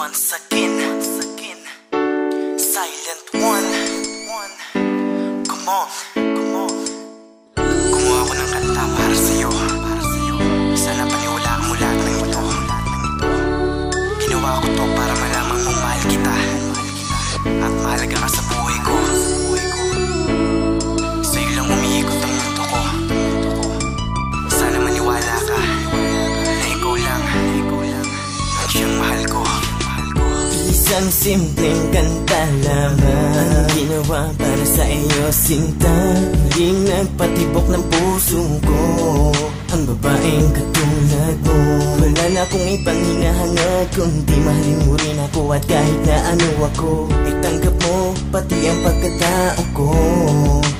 once again. Silent one. Come on. Gumawa ako ng kanta para sa'yo. Sana paniwalaan mo lahat ng ito. Ginawa ko to para malamang mong mahal kita at mahalaga ka sa buhay ko. Sa'yo lang umiikot ang mundo ko. Sana maniwala ka na ikaw lang ang siyang mahal ko. Isang simpleng kanta lamang ang ginawa para sa iyo, sinta. Naging nagpatibok ng puso ko ang babaeng katulad mo. Wala na akong ibang hinahangad kundi mahalin mo rin ako. At kahit na ano ako, itanggap mo pati ang pagkatao ko,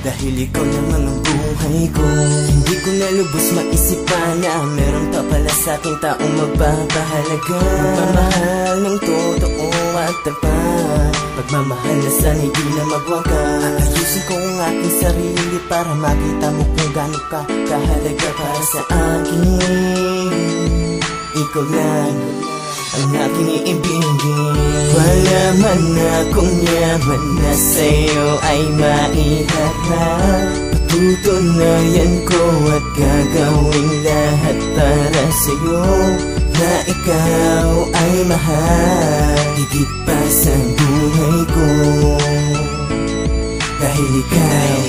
dahil ikaw naman ang buhay ko. Hindi ko na lubos maisip pa na meron pa pala sa aking taong magpapahalaga. Magmamahal ng totoo at tapat, pagmamahal na sana hindi na magwakas. Aayusin ko ang aking sarili para makita mo kung gaano ka kahalaga para sa akin. Ikaw lang ang aking iibigin. Wala man akong yaman na sa'yo ay maiharap. Patutunayan ko at gagawin lahat para sa'yo, na ikaw ay mahal higit pa sa buhay ko. Dahil ikaw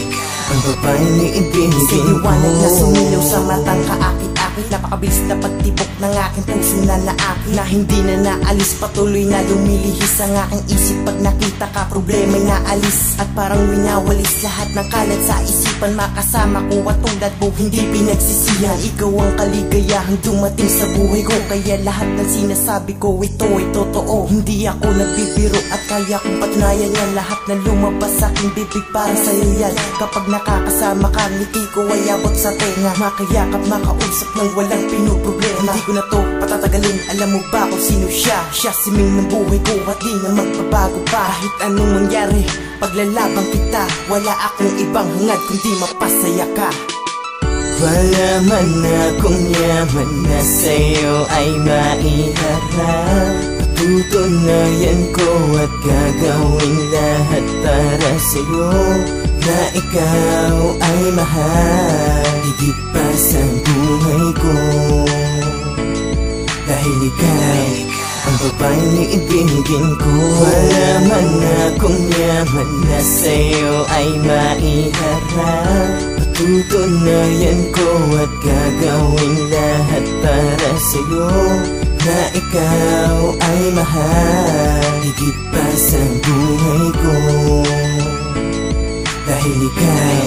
ang babaeng iibigin ko. Sa liwanag na sumilaw sa matang kaakit-akit, napakabilis na pagtibok ng aking puso na naakit, na hindi na naalis, patuloy na lumilihis ang aking isip. Pag nakita ka, problema'y naalis at parang winawalis lahat ng kalat sa isipan. Makasama ko at tulad mo, hindi pinagsisihan. Ikaw ang kaligayahang dumating sa buhay ko, kaya lahat ng sinasabi ko ito ay totoo. Hindi ako nagbibiro at kaya kong patunayan yan. Lahat na lumabas sa aking bibig para sa'yo yan. Kapag nakakasama ka, ngiti ko ay abot sa tenga. Makayakap, makausap ng walang pinoproblema. Hindi ko na to patatagalin, alam mo ba kung sino siya? Siya si Ming ng buhay ko at di na magbabago pa. Kahit anong mangyari, paglalabang kita, wala akong ibang hangad kundi mapasaya ka. Wala man akong yaman na sa'yo ay maiharap. Patutunayan ko at gagawin lahat para sa'yo, na ikaw ay mahal higit pa sa buhay ko. Dahil ikaw ang babaeng iibigin ko. Wala man akong yaman na sa'yo ay maiharap. Patutunayan ko at gagawin lahat para sa'yo, na ikaw ay mahal higit pa sa buhay ko. Dahil ikaw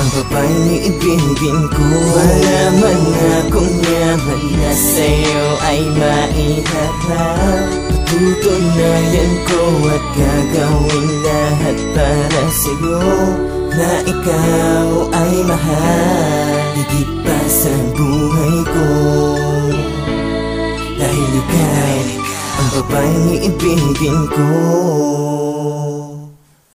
ang babaeng iibigin ko. Wala man akong yaman na sa'yo ay maiharap. Patutunayan ko at gagawin lahat para sa'yo, na ikaw ay mahal higit pa sa buhay ko. Dahil ikaw ang babaeng iibigin ko.